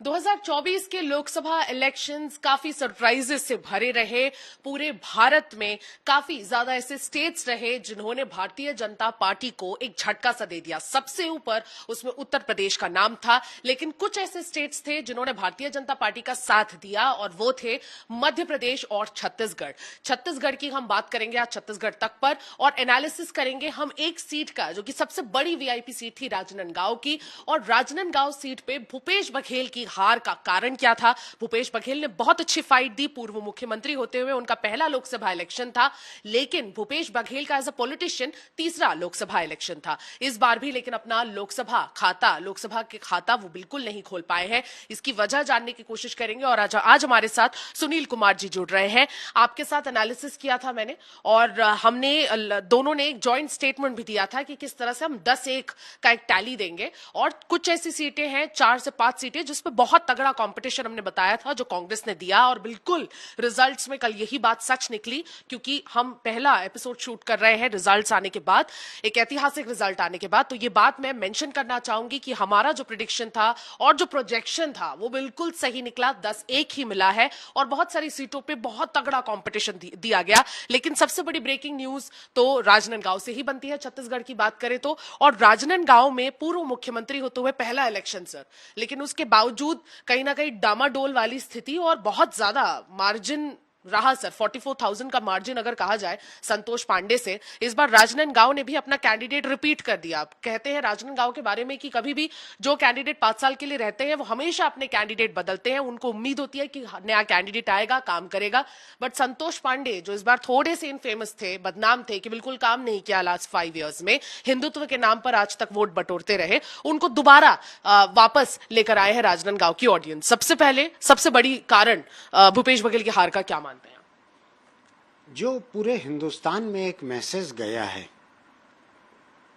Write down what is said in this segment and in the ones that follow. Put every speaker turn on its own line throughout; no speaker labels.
2024 के लोकसभा इलेक्शंस काफी सरप्राइजेस से भरे रहे। पूरे भारत में काफी ज्यादा ऐसे स्टेट्स रहे जिन्होंने भारतीय जनता पार्टी को एक झटका सा दे दिया। सबसे ऊपर उसमें उत्तर प्रदेश का नाम था, लेकिन कुछ ऐसे स्टेट्स थे जिन्होंने भारतीय जनता पार्टी का साथ दिया और वो थे मध्य प्रदेश और छत्तीसगढ़। छत्तीसगढ़ की हम बात करेंगे आज छत्तीसगढ़ तक पर, और एनालिसिस करेंगे हम एक सीट का जो कि सबसे बड़ी वीआईपी सीट थी राजनांदगांव की, और राजनांदगांव सीट पे भूपेश बघेल की हार का कारण क्या था। भूपेश बघेल ने बहुत अच्छी फाइट दी, पूर्व मुख्यमंत्री होते हुए उनका पहला लोकसभा इलेक्शन था, लेकिन भूपेश बघेल का एज अ पॉलिटिशियन तीसरा लोकसभा इलेक्शन था इस बार भी, लेकिन अपना लोकसभा के खाता वो बिल्कुल नहीं खोल पाए हैं। इसकी वजह जानने की कोशिश करेंगे और आज हमारे साथ सुनील कुमार जी जुड़ रहे हैं। आपके साथ एनालिसिस किया था मैंने, और हमने दोनों ने एक जॉइंट स्टेटमेंट भी दिया था कि किस तरह से हम 10-1 का एक टैली देंगे, और कुछ ऐसी सीटें हैं 4 से 5 सीटें जिसपे बहुत तगड़ा कंपटीशन हमने बताया था जो कांग्रेस ने दिया, और बिल्कुल रिजल्ट्स में कल यही बात सच निकली, क्योंकि हम पहला एपिसोड शूट कर रहे हैं रिजल्ट्स आने के बाद, एक ऐतिहासिक रिजल्ट आने के बाद। तो ये बात मैं मेंशन करना चाहूंगी कि हमारा जो प्रेडिक्शन था और जो प्रोजेक्शन था वो बिल्कुल सही निकला। 10-1 ही मिला है और बहुत सारी सीटों पे बहुत तगड़ा कंपटीशन दिया गया। लेकिन सबसे बड़ी ब्रेकिंग न्यूज तो राजनांदगांव से ही बनती है छत्तीसगढ़ की बात करें तो, और राजनांदगांव में पूर्व मुख्यमंत्री होते हुए पहला इलेक्शन सर, लेकिन उसके बावजूद कहीं ना कहीं डामाडोल वाली स्थिति और बहुत ज्यादा मार्जिन रहा सर। 44,000 का मार्जिन अगर कहा जाए संतोष पांडे से, इस बार राजनांदगांव ने भी अपना कैंडिडेट रिपीट कर दिया। कहते हैं राजनांदगांव के बारे में कि कभी भी जो कैंडिडेट 5 साल के लिए रहते हैं वो हमेशा अपने कैंडिडेट बदलते हैं, उनको उम्मीद होती है कि नया कैंडिडेट आएगा, काम करेगा। बट संतोष पांडे जो इस बार थोड़े से इनफेमस थे, बदनाम थे कि बिल्कुल काम नहीं किया लास्ट 5 ईयर्स में, हिंदुत्व के नाम पर आज तक वोट बटोरते रहे, उनको दोबारा वापस लेकर आए हैं राजनांदगांव की ऑडियंस। सबसे पहले सबसे बड़ी कारण भूपेश बघेल की हार का क्या मानते हैं?
जो पूरे हिंदुस्तान में एक मैसेज गया है,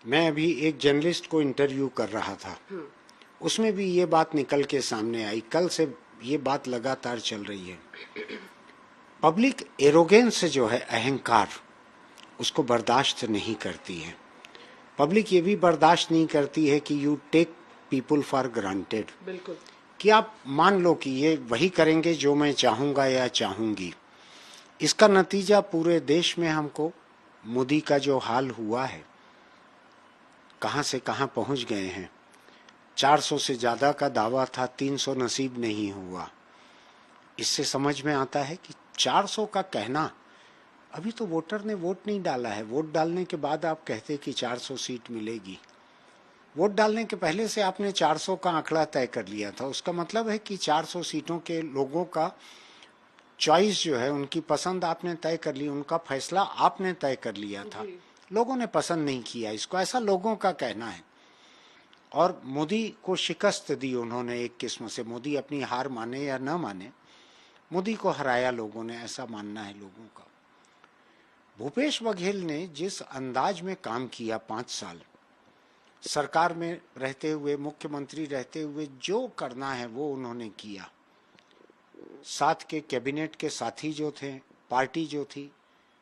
मैं अभी एक जर्नलिस्ट को इंटरव्यू कर रहा था, उसमें भी ये बात निकल के सामने आई, कल से ये बात लगातार चल रही है। पब्लिक एरोगेंस जो है, अहंकार, उसको बर्दाश्त नहीं करती है। पब्लिक ये भी बर्दाश्त नहीं करती है कि you take people for granted,
बिल्कुल,
कि आप मान लो कि ये वही करेंगे जो मैं चाहूंगा या चाहूंगी। इसका नतीजा पूरे देश में हमको मोदी का जो हाल हुआ है, कहां से कहां पहुंच गए हैं। 400 से ज्यादा का दावा था, 300 नसीब नहीं हुआ। इससे समझ में आता है कि 400 का कहना, अभी तो वोटर ने वोट नहीं डाला है, वोट डालने के बाद आप कहते कि 400 सीट मिलेगी। वोट डालने के पहले से आपने 400 का आंकड़ा तय कर लिया था। उसका मतलब है कि 400 सीटों के लोगों का चॉइस जो है, उनकी पसंद आपने तय कर ली, उनका फैसला आपने तय कर लिया था। लोगों ने पसंद नहीं किया इसको, ऐसा लोगों का कहना है। और मोदी को शिकस्त दी उन्होंने एक किस्म से। मोदी अपनी हार माने या न माने, मोदी को हराया लोगों ने, ऐसा मानना है लोगों का। भूपेश बघेल ने जिस अंदाज में काम किया 5 साल सरकार में रहते हुए, मुख्यमंत्री रहते हुए, जो करना है वो उन्होंने किया। साथ के कैबिनेट के साथी जो थे, पार्टी जो थी,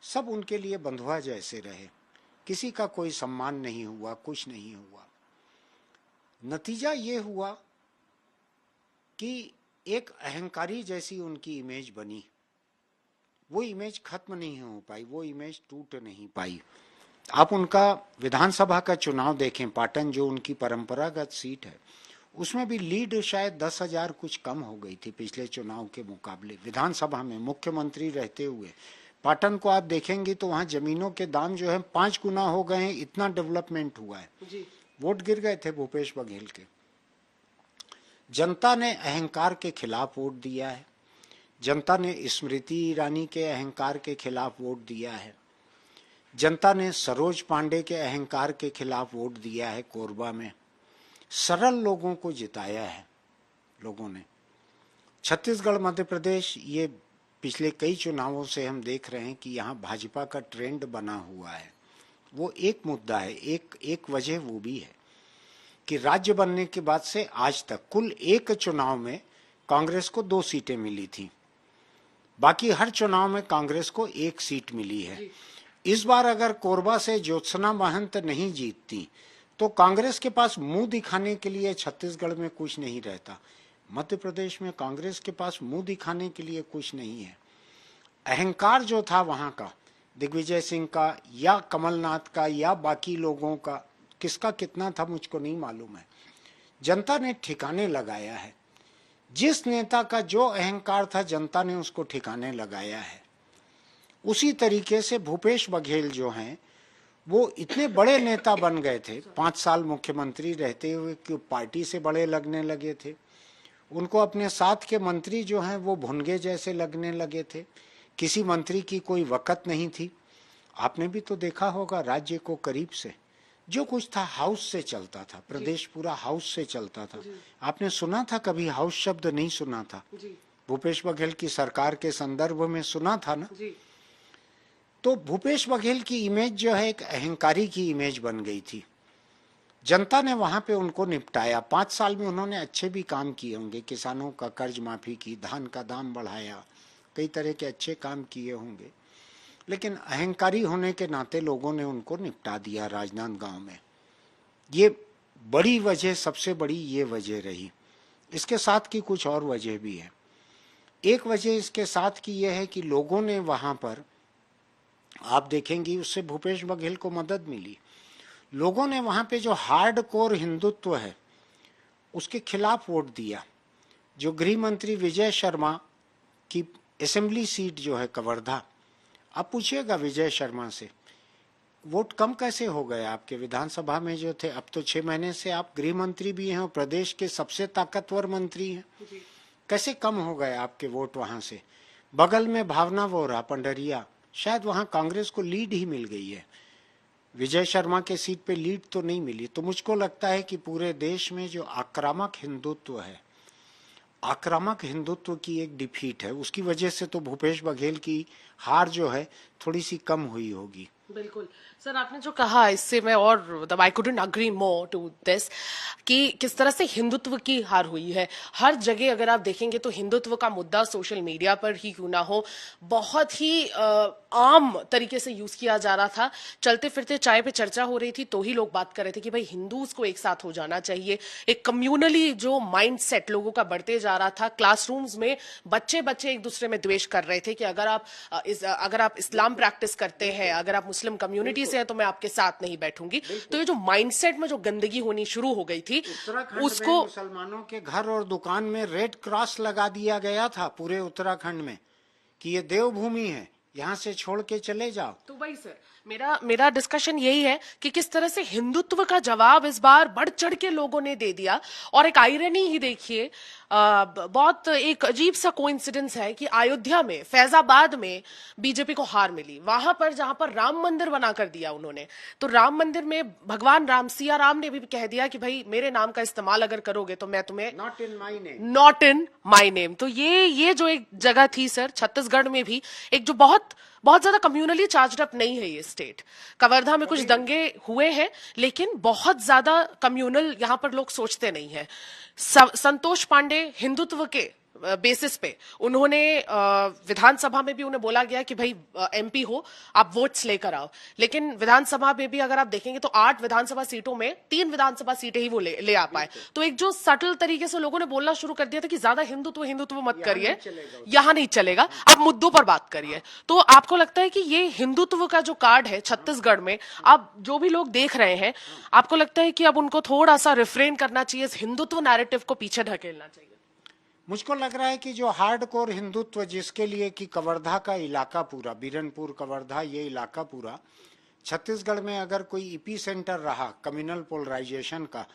सब उनके लिए बंधुआ जैसे रहे। किसी का कोई सम्मान नहीं हुआ, कुछ नहीं हुआ। नतीजा ये हुआ कि एक अहंकारी जैसी उनकी इमेज बनी। वो इमेज खत्म नहीं हो पाई, वो इमेज टूट नहीं पाई। आप उनका विधानसभा का चुनाव देखें, पाटन जो उनकी परंपरागत सीट है, उसमें भी लीड शायद 10,000 कुछ कम हो गई थी पिछले चुनाव के मुकाबले। विधानसभा में मुख्यमंत्री रहते हुए पाटन को आप देखेंगे तो वहां जमीनों के दाम जो है 5 गुना हो गए हैं, इतना डेवलपमेंट हुआ है जी। वोट गिर गए थे भूपेश बघेल के। जनता ने अहंकार के खिलाफ वोट दिया है। जनता ने स्मृति ईरानी के अहंकार के खिलाफ वोट दिया है। जनता ने सरोज पांडे के अहंकार के खिलाफ वोट दिया है। कोरबा में सरल लोगों को जिताया है लोगों ने। छत्तीसगढ़, मध्य प्रदेश, ये पिछले कई चुनावों से हम देख रहे हैं कि यहाँ भाजपा का ट्रेंड बना हुआ है। वो एक मुद्दा है, एक वजह वो भी है कि राज्य बनने के बाद से आज तक कुल एक चुनाव में कांग्रेस को 2 सीटें मिली थी, बाकी हर चुनाव में कांग्रेस को 1 सीट मिली है। इस बार अगर कोरबा से ज्योत्सना महंत नहीं जीतती तो कांग्रेस के पास मुंह दिखाने के लिए छत्तीसगढ़ में कुछ नहीं रहता। मध्य प्रदेश में कांग्रेस के पास मुंह दिखाने के लिए कुछ नहीं है। अहंकार जो था वहां का, दिग्विजय सिंह का या कमलनाथ का या बाकी लोगों का, किसका कितना था मुझको नहीं मालूम है, जनता ने ठिकाने लगाया है। जिस नेता का जो अहंकार था जनता ने उसको ठिकाने लगाया है। उसी तरीके से भूपेश बघेल जो हैं वो इतने बड़े नेता बन गए थे, 5 साल मुख्यमंत्री रहते हुए कि पार्टी से बड़े लगने लगे थे। उनको अपने साथ के मंत्री जो हैं वो भुनगे जैसे लगने लगे थे। किसी मंत्री की कोई वक़्त नहीं थी। आपने भी तो देखा होगा राज्य को करीब से, जो कुछ था हाउस से चलता था, प्रदेश पूरा हाउस से चलता था। आपने सुना था कभी हाउस शब्द? नहीं सुना था। भूपेश बघेल की सरकार के संदर्भ में सुना था ना। तो भूपेश बघेल की इमेज जो है एक अहंकारी की इमेज बन गई थी। जनता ने वहां पे उनको निपटाया। 5 साल में उन्होंने अच्छे भी काम किए होंगे, किसानों का कर्ज माफी की, धान का दाम बढ़ाया, कई तरह के अच्छे काम किए होंगे, लेकिन अहंकारी होने के नाते लोगों ने उनको निपटा दिया राजनांदगांव में। ये बड़ी वजह, सबसे बड़ी ये वजह रही। इसके साथ की कुछ और वजह भी है। एक वजह इसके साथ की यह है कि लोगों ने वहां पर, आप देखेंगी उससे भूपेश बघेल को मदद मिली। लोगों ने वहां पे जो हार्डकोर हिंदुत्व है उसके खिलाफ वोट दिया। जो गृह मंत्री विजय शर्मा की असेंबली सीट जो है कवर्धा, आप पूछिएगा विजय शर्मा से वोट कम कैसे हो गए आपके विधानसभा में जो थे। अब तो 6 महीने से आप गृह मंत्री भी हैं और प्रदेश के सबसे ताकतवर मंत्री हैं, कैसे कम हो गए आपके वोट वहां से। बगल में भावना वोरा पंडरिया, शायद वहां कांग्रेस को लीड ही मिल गई है, विजय शर्मा के सीट पे लीड तो नहीं मिली। तो मुझको लगता है कि पूरे देश में जो आक्रामक हिंदुत्व है, आक्रामक हिंदुत्व की एक डिफीट है, उसकी वजह से तो भूपेश बघेल की हार जो है थोड़ी सी कम हुई होगी।
बिल्कुल सर, आपने जो कहा इससे मैं और I couldn't agree more to this कि किस तरह से हिंदुत्व की हार हुई है। हर जगह अगर आप देखेंगे तो हिंदुत्व का मुद्दा सोशल मीडिया पर ही क्यों ना हो, बहुत ही आम तरीके से यूज किया जा रहा था। चलते फिरते चाय पे चर्चा हो रही थी तो ही लोग बात कर रहे थे कि भाई हिंदूज को एक साथ हो जाना चाहिए। एक कम्युनली जो माइंडसेट लोगों का बढ़ते जा रहा था। क्लासरूम्स में बच्चे एक दूसरे में द्वेष कर रहे थे कि अगर आप इस्लाम प्रैक्टिस करते हैं, अगर आप मुस्लिम कम्युनिटी से है तो मैं आपके साथ नहीं बैठूंगी। तो ये जो माइंडसेट में जो गंदगी होनी शुरू हो गई थी उसको,
मुसलमानों के घर और दुकान में रेड क्रॉस लगा दिया गया था पूरे उत्तराखंड में कि ये देवभूमि है, यहाँ से छोड़ के चले जाओ।
तो भाई सर मेरा डिस्कशन यही है कि किस तरह से हिंदुत्व का जवाब इस बार बढ़ चढ़ के लोगों ने दे दिया। और एक आयरनी ही देखिए, बहुत एक अजीब सा कोइंसिडेंस है कि अयोध्या में, फैजाबाद में बीजेपी को हार मिली। वहां पर जहां पर राम मंदिर बना कर दिया उन्होंने, तो राम मंदिर में भगवान राम, सिया राम ने भी कह दिया कि भाई मेरे नाम का इस्तेमाल अगर करोगे तो मैं तुम्हें, नॉट इन माई नेम। तो ये जो एक जगह थी सर, छत्तीसगढ़ में भी एक जो बहुत ज्यादा कम्युनली चार्ज्ड अप नहीं है ये स्टेट। कवर्धा में कुछ दंगे हुए हैं लेकिन बहुत ज्यादा कम्युनल यहाँ पर लोग सोचते नहीं है। संतोष पांडे हिंदुत्व के बेसिस पे उन्होंने विधानसभा में भी उन्हें बोला गया कि भाई एमपी हो, आप वोट्स लेकर आओ। लेकिन विधानसभा में भी अगर आप देखेंगे तो 8 विधानसभा सीटों में 3 विधानसभा सीटें ही वो ले आ पाए। तो एक जो सटल तरीके से लोगों ने बोलना शुरू कर दिया था कि ज्यादा हिंदुत्व मत करिए, यहां नहीं चलेगा, आप मुद्दों पर बात करिए। तो आपको लगता है कि ये हिंदुत्व का जो कार्ड है छत्तीसगढ़ में, आप जो भी लोग देख रहे हैं, आपको लगता है कि अब उनको थोड़ा सा रिफ्रेन करना चाहिए, हिंदुत्व नैरेटिव को पीछे ढकेलना चाहिए?
मुझको लग रहा है कि जो हार्डकोर हिंदुत्व, जिसके लिए कि कवर्धा का इलाका पूरा, बीरनपुर कवर्धा ये इलाका पूरा छत्तीसगढ़ में अगर कोई ईपी सेंटर रहा कम्युनल पोलराइजेशन का,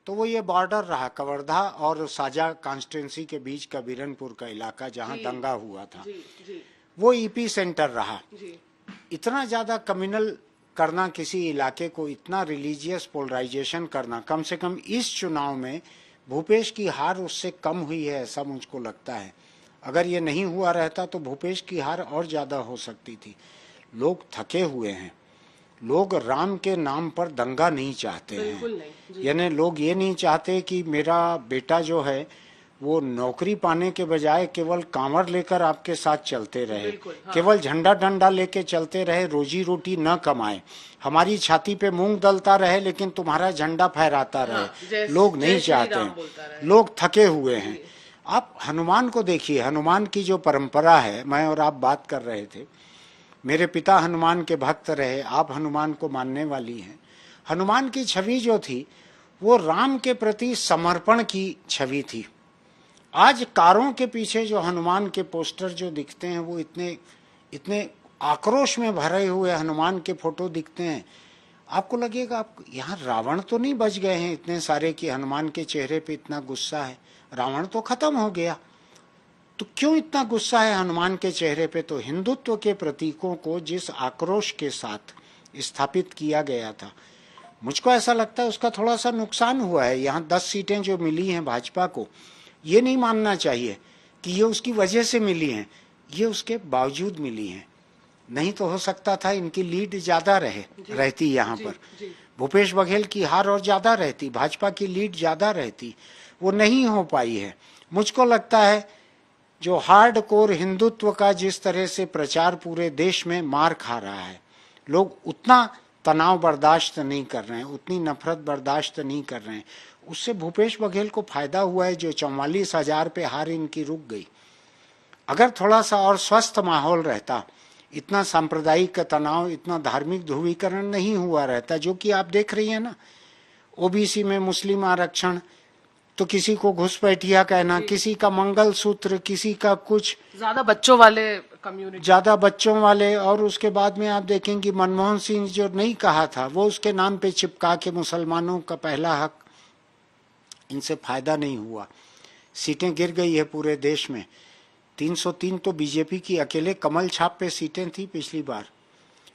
तो वो ये बॉर्डर रहा कवर्धा और साजा कॉन्स्टिट्यूंसी के बीच का बीरनपुर का इलाका जहां दंगा हुआ था। वो ईपी सेंटर रहा। इतना ज्यादा कम्युनल करना किसी इलाके को, इतना रिलीजियस पोलराइजेशन करना, कम से कम इस चुनाव में भूपेश की हार उससे कम हुई है ऐसा मुझको लगता है। अगर ये नहीं हुआ रहता तो भूपेश की हार और ज्यादा हो सकती थी। लोग थके हुए हैं, लोग राम के नाम पर दंगा नहीं चाहते हैं। यानी लोग ये नहीं चाहते कि मेरा बेटा जो है वो नौकरी पाने के बजाय केवल कांवड़ लेकर आपके साथ चलते रहे, केवल झंडा डंडा लेके चलते रहे, रोजी रोटी न कमाए, हमारी छाती पे मूंग दलता रहे लेकिन तुम्हारा झंडा फहराता रहे। लोग नहीं चाहते हैं, लोग थके हुए हैं। आप हनुमान को देखिए, हनुमान की जो परंपरा है, मैं और आप बात कर रहे थे, मेरे पिता हनुमान के भक्त रहे, आप हनुमान को मानने वाली हैं। हनुमान की छवि जो थी वो राम के प्रति समर्पण की छवि थी। आज कारों के पीछे जो हनुमान के पोस्टर जो दिखते हैं वो इतने इतने आक्रोश में भरे हुए हनुमान के फोटो दिखते हैं, आपको लगेगा आप यहाँ रावण तो नहीं बच गए हैं इतने सारे कि हनुमान के चेहरे पे इतना गुस्सा है, रावण तो खत्म हो गया, तो क्यों इतना गुस्सा है हनुमान के चेहरे पे? तो हिंदुत्व के प्रतीकों को जिस आक्रोश के साथ स्थापित किया गया था, मुझको ऐसा लगता है उसका थोड़ा सा नुकसान हुआ है। यहाँ 10 सीटें जो मिली हैं भाजपा को, ये नहीं मानना चाहिए कि ये उसकी वजह से मिली हैं, ये उसके बावजूद मिली हैं। नहीं तो हो सकता था इनकी लीड ज्यादा रहती यहाँ पर, भूपेश बघेल की हार और ज्यादा रहती, भाजपा की लीड ज्यादा रहती, वो नहीं हो पाई है। मुझको लगता है जो हार्ड कोर हिंदुत्व का जिस तरह से प्रचार पूरे देश में मार खा रहा है, लोग उतना तनाव बर्दाश्त नहीं कर रहे हैं, उतनी नफरत बर्दाश्त नहीं कर रहे हैं, उससे भूपेश बघेल को फायदा हुआ है। जो 44,000 पे हार इनकी रुक गई, अगर थोड़ा सा और स्वस्थ माहौल रहता, इतना सांप्रदायिक तनाव, इतना धार्मिक ध्रुवीकरण नहीं हुआ रहता, जो कि आप देख रही है ना, ओबीसी में मुस्लिम आरक्षण, तो किसी को घुसपैठिया कहना, किसी का मंगलसूत्र, किसी का कुछ,
ज्यादा बच्चों वाले कम्युनिटी,
ज्यादा बच्चों वाले, और उसके बाद में आप देखेंगे मनमोहन सिंह जो नहीं कहा था वो उसके नाम पे चिपका के मुसलमानों का पहला हक, इनसे फायदा नहीं हुआ, सीटें गिर गई है पूरे देश में। 303 तो बीजेपी की अकेले कमल छाप पे सीटें थी पिछली बार,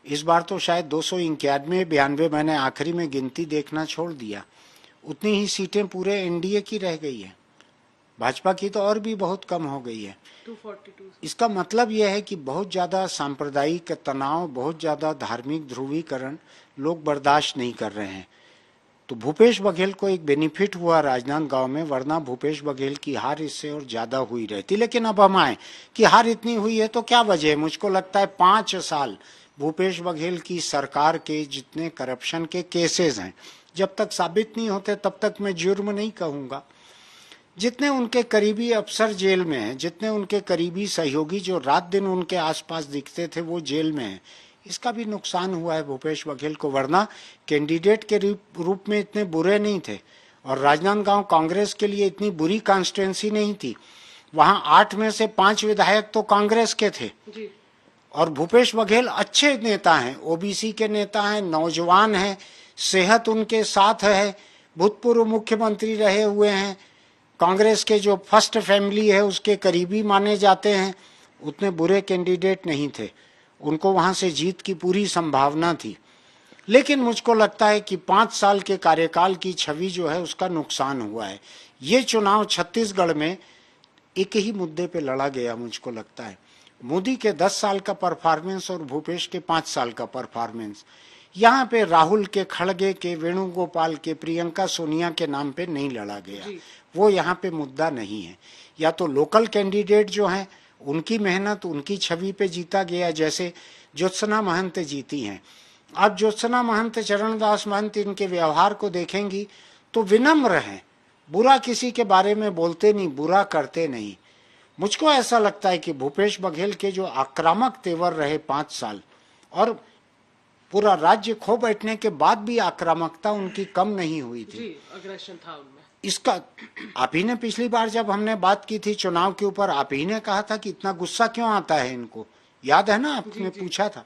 इस बार तो शायद 291-92, मैंने आखिरी में गिनती देखना छोड़ दिया, उतनी ही सीटें पूरे एनडीए की रह गई है। भाजपा की तो और भी बहुत कम हो गई है।
242।
इसका मतलब यह है कि बहुत ज्यादा सांप्रदायिक तनाव, बहुत ज्यादा धार्मिक ध्रुवीकरण लोग बर्दाश्त नहीं कर रहे हैं। तो भूपेश बघेल को एक बेनिफिट हुआ राजनांदगांव में, वरना भूपेश बघेल की हार इससे और ज्यादा हुई रहती। लेकिन अब हम आए कि हार इतनी हुई है तो क्या वजह है? मुझको लगता है 5 साल भूपेश बघेल की सरकार के जितने करप्शन के केसेस हैं, जब तक साबित नहीं होते तब तक मैं जुर्म नहीं कहूंगा। जितने उनके करीबी अफसर जेल में हैं, जितने उनके करीबी सहयोगी जो रात दिन उनके आसपास दिखते थे वो जेल में हैं, इसका भी नुकसान हुआ है भूपेश बघेल को, वरना कैंडिडेट के रूप में इतने बुरे नहीं थे। और राजनांदगांव कांग्रेस के लिए इतनी बुरी कॉन्स्टिट्यूंसी नहीं थी, वहां 8 में से 5 विधायक तो कांग्रेस के थे
जी।
और भूपेश बघेल अच्छे नेता हैं, ओबीसी के नेता हैं, नौजवान हैं, सेहत उनके साथ है, भूतपूर्व मुख्यमंत्री रहे हुए हैं, कांग्रेस के जो फर्स्ट फैमिली है उसके करीबी माने जाते हैं, उतने बुरे कैंडिडेट नहीं थे, उनको वहां से जीत की पूरी संभावना थी। लेकिन मुझको लगता है कि 5 साल के कार्यकाल की छवि जो है उसका नुकसान हुआ है। ये चुनाव छत्तीसगढ़ में एक ही मुद्दे पे लड़ा गया, मुझको लगता है मोदी के 10 साल का परफॉर्मेंस और भूपेश के 5 साल का परफॉर्मेंस, यहाँ पे राहुल के, खड़गे के, वेणुगोपाल के, प्रियंका सोनिया के नाम पे नहीं लड़ा गया, वो यहाँ पे मुद्दा नहीं है। या तो लोकल कैंडिडेट जो हैं उनकी मेहनत, उनकी छवि पे जीता गया, जैसे ज्योत्सना महंत जीती हैं। आप ज्योत्सना महंत, चरणदास महंत, इनके व्यवहार को देखेंगी तो विनम्र हैं, बुरा किसी के बारे में बोलते नहीं, बुरा करते नहीं। मुझको ऐसा लगता है कि भूपेश बघेल के जो आक्रामक तेवर रहे 5 साल, और पूरा राज्य खो बैठने के बाद भी आक्रामकता उनकी कम नहीं हुई थी,
जी, अग्रेशन था उनमें।
इसका आप ही ने पिछली बार जब हमने बात की थी चुनाव के ऊपर, आप ही ने कहा था कि इतना गुस्सा क्यों आता है इनको, याद है ना, आपने पूछा था।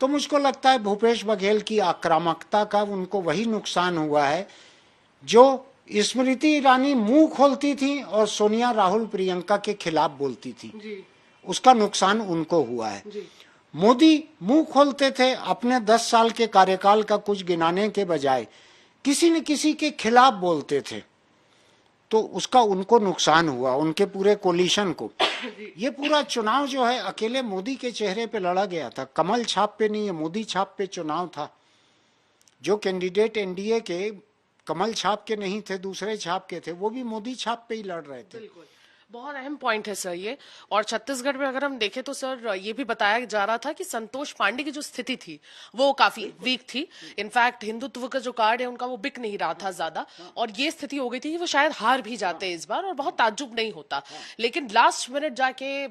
तो मुझको लगता है भूपेश बघेल की आक्रामकता का उनको वही नुकसान हुआ है जो स्मृति ईरानी मुंह खोलती थी और सोनिया, राहुल, प्रियंका के खिलाफ बोलती थी, उसका नुकसान उनको हुआ है। मोदी मुंह खोलते थे अपने 10 साल के कार्यकाल का कुछ गिनाने के बजाय किसी न किसी के खिलाफ बोलते थे, तो उसका उनको नुकसान हुआ, उनके पूरे कोलिशन को। ये पूरा चुनाव जो है अकेले मोदी के चेहरे पे लड़ा गया था, कमल छाप पे नहीं है, मोदी छाप पे चुनाव था। जो कैंडिडेट एनडीए के कमल छाप के नहीं थे, दूसरे छाप के थे, वो भी मोदी छाप पे ही लड़ रहे थे।
बहुत अहम पॉइंट है सर ये। और छत्तीसगढ़ में अगर हम देखें तो सर ये भी बताया जा रहा था कि संतोष पांडे की जो स्थिति थी वो काफी वीक थी। इनफैक्ट हिंदुत्व का जो कार्ड है उनका वो बिक नहीं रहा था ज्यादा, और ये स्थिति हो गई थी कि वो शायद हार भी जाते इस बार, और बहुत ताज्जुब नहीं होता। लेकिन लास्ट मिनट जाके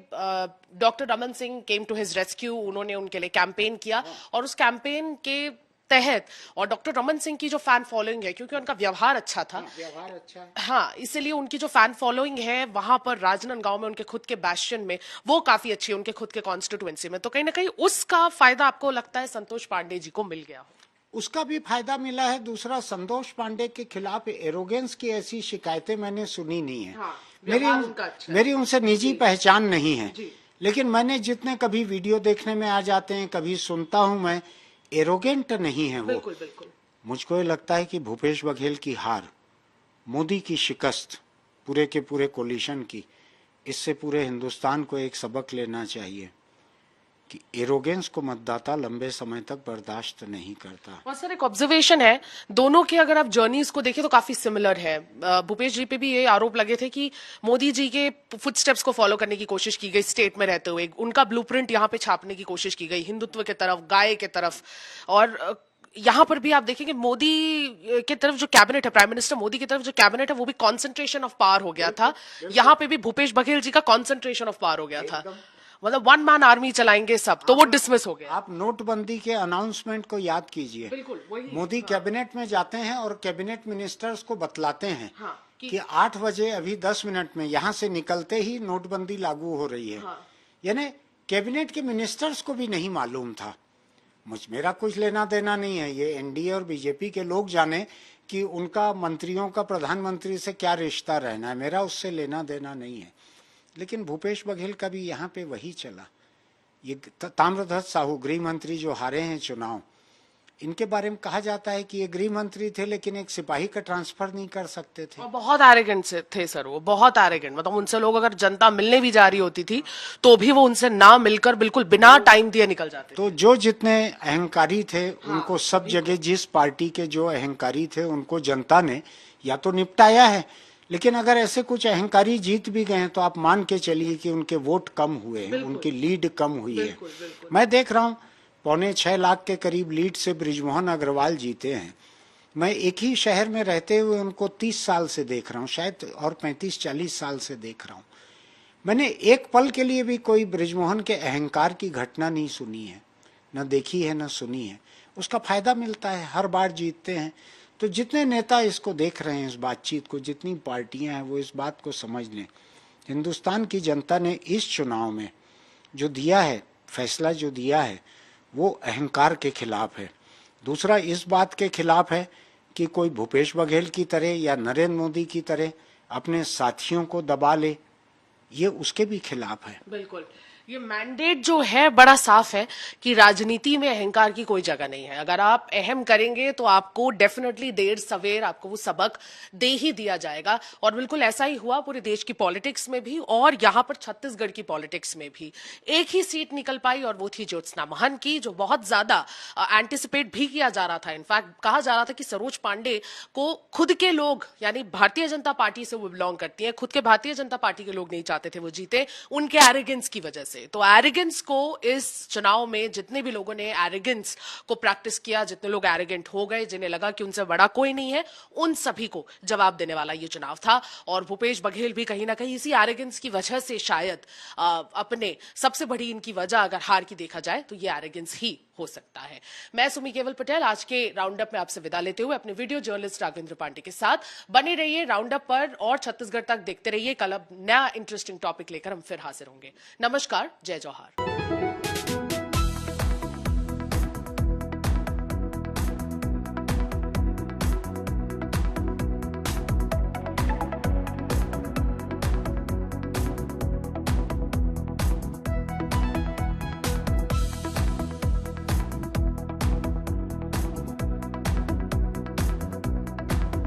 doctor Raman Singh came to his rescue, उन्होंने उनके लिए कैंपेन किया, और उस कैंपेन के तहत, और डॉक्टर रमन सिंह की जो फैन फॉलोइंग है, क्योंकि उनका व्यवहार अच्छा था,
व्यवहार अच्छा है,
हाँ, इसलिए उनकी जो फैन फॉलोइंग है वहां पर राजनांदगांव में उनके खुद के बैस्शन में वो काफी अच्छी है, उनके खुद के कॉन्स्टिट्यूएंसी में। तो कहीं ना कहीं उसका फायदा आपको लगता है संतोष पांडे जी को मिल गया हो?
उसका भी फायदा मिला है। दूसरा, संतोष पांडे के खिलाफ एरोगेंस की ऐसी शिकायतें मैंने सुनी नहीं है।
हाँ,
मेरी उनसे निजी पहचान नहीं है, लेकिन मैंने जितने कभी वीडियो देखने में आ जाते हैं, कभी सुनता हूं मैं, एरोगेंट नहीं है वो।
बिल्कुल बिल्कुल।
मुझको ये लगता है कि भूपेश बघेल की हार, मोदी की शिकस्त, पूरे के पूरे कोलिशन की, इससे पूरे हिंदुस्तान को एक सबक लेना चाहिए कि एरोगेंस को मतदाता लंबे समय तक बर्दाश्त नहीं करता।
और सर एक ऑब्जर्वेशन है, दोनों की अगर आप जर्नीज को देखें तो काफी सिमिलर है। भूपेश जी पे भी ये आरोप लगे थे कि मोदी जी के फुटस्टेप्स को फॉलो करने की कोशिश की गई स्टेट में रहते हुए, उनका ब्लूप्रिंट यहाँ पे छापने की कोशिश की गई हिंदुत्व के तरफ, गाय के तरफ। और यहाँ पर भी आप देखेंगे मोदी की तरफ जो कैबिनेट है, प्राइम मिनिस्टर मोदी की तरफ जो कैबिनेट है, वो भी कॉन्सेंट्रेशन ऑफ पावर हो गया था। यहाँ पे भी भूपेश बघेल जी का कॉन्सेंट्रेशन ऑफ पावर हो गया था, मतलब वन मैन आर्मी चलाएंगे सब, तो वो डिसमिस हो गया।
आप नोटबंदी के अनाउंसमेंट को याद कीजिए।
बिल्कुल वही।
मोदी कैबिनेट में जाते हैं और कैबिनेट मिनिस्टर्स को बतलाते हैं कि 8 बजे अभी 10 मिनट में यहाँ से निकलते ही नोटबंदी लागू हो रही है। यानी कैबिनेट के मिनिस्टर्स को भी नहीं मालूम था। मेरा कुछ लेना देना नहीं है, ये एनडीए और बीजेपी के लोग जाने कि उनका मंत्रियों का प्रधानमंत्री से क्या रिश्ता रहना है, मेरा उससे लेना देना नहीं है। लेकिन भूपेश बघेल का भी यहाँ पे वही चला। ये ताम्रध्वज साहू गृह मंत्री जो हारे हैं चुनाव, इनके बारे में कहा जाता है कि ये गृह मंत्री थे लेकिन एक सिपाही का ट्रांसफर नहीं कर सकते थे।
और बहुत एरोगेंट थे सर, वो बहुत एरोगेंट, मतलब उनसे लोग अगर जनता मिलने भी जा रही होती थी तो भी वो उनसे ना मिलकर बिल्कुल बिना टाइम दिए निकल जाते।
तो जो जितने अहंकारी थे उनको सब जगह, जिस पार्टी के जो अहंकारी थे उनको जनता ने या तो निपटाया है, लेकिन अगर ऐसे कुछ अहंकारी जीत भी गए हैं तो आप मान के चलिए कि उनके वोट कम हुए हैं, उनकी लीड कम हुई है। मैं देख रहा हूँ 6.25 लाख के करीब लीड से बृजमोहन अग्रवाल जीते हैं। मैं एक ही शहर में रहते हुए उनको 30 साल से देख रहा हूँ शायद, और 35-40 साल से देख रहा हूँ। मैंने एक पल के लिए भी कोई बृजमोहन के अहंकार की घटना नहीं सुनी है, न देखी है न सुनी है। उसका फायदा मिलता है, हर बार जीतते हैं। तो जितने नेता इसको देख रहे हैं, इस बातचीत को, जितनी पार्टियां हैं, वो इस बात को समझ लें, हिंदुस्तान की जनता ने इस चुनाव में जो दिया है, फैसला जो दिया है, वो अहंकार के खिलाफ है। दूसरा इस बात के खिलाफ है कि कोई भूपेश बघेल की तरह या नरेंद्र मोदी की तरह अपने साथियों को दबा ले, ये उसके भी खिलाफ है।
बिल्कुल, ये मैंडेट जो है बड़ा साफ है कि राजनीति में अहंकार की कोई जगह नहीं है। अगर आप अहम करेंगे तो आपको डेफिनेटली देर सवेर आपको वो सबक दे ही दिया जाएगा। और बिल्कुल ऐसा ही हुआ पूरे देश की पॉलिटिक्स में भी, और यहाँ पर छत्तीसगढ़ की पॉलिटिक्स में भी। एक ही सीट निकल पाई और वो थी ज्योत्सना महंत की, जो बहुत ज्यादा एंटिसिपेट भी किया जा रहा था। इनफैक्ट कहा जा रहा था कि सरोज पांडे को खुद के लोग, यानी भारतीय जनता पार्टी से वो बिलोंग करती है, खुद के भारतीय जनता पार्टी के लोग नहीं चाहते थे वो जीते, उनके एरोगेंस की वजह से। तो एरोगेंस को इस चुनाव में जितने भी लोगों ने एरोगेंस को प्रैक्टिस किया, जितने लोग एरोगेंट हो गए, जिन्हें लगा कि उनसे बड़ा कोई नहीं है, उन सभी को जवाब देने वाला ये चुनाव था। और भूपेश बघेल भी कहीं ना कहीं इसी एरोगेंस की वजह से शायद अपने सबसे बड़ी इनकी वजह अगर हार की देखा जाए तो ये एरोगेंस ही हो सकता है। मैं सुमी केवल पटेल आज के राउंडअप में आपसे विदा लेते हुए अपने वीडियो जर्नलिस्ट राघवेंद्र पांडे के साथ बने रहिए राउंडअप पर और छत्तीसगढ़ तक देखते रहिए। कल अब नया इंटरेस्टिंग टॉपिक लेकर हम फिर हाजिर होंगे। नमस्कार, जय जौहर।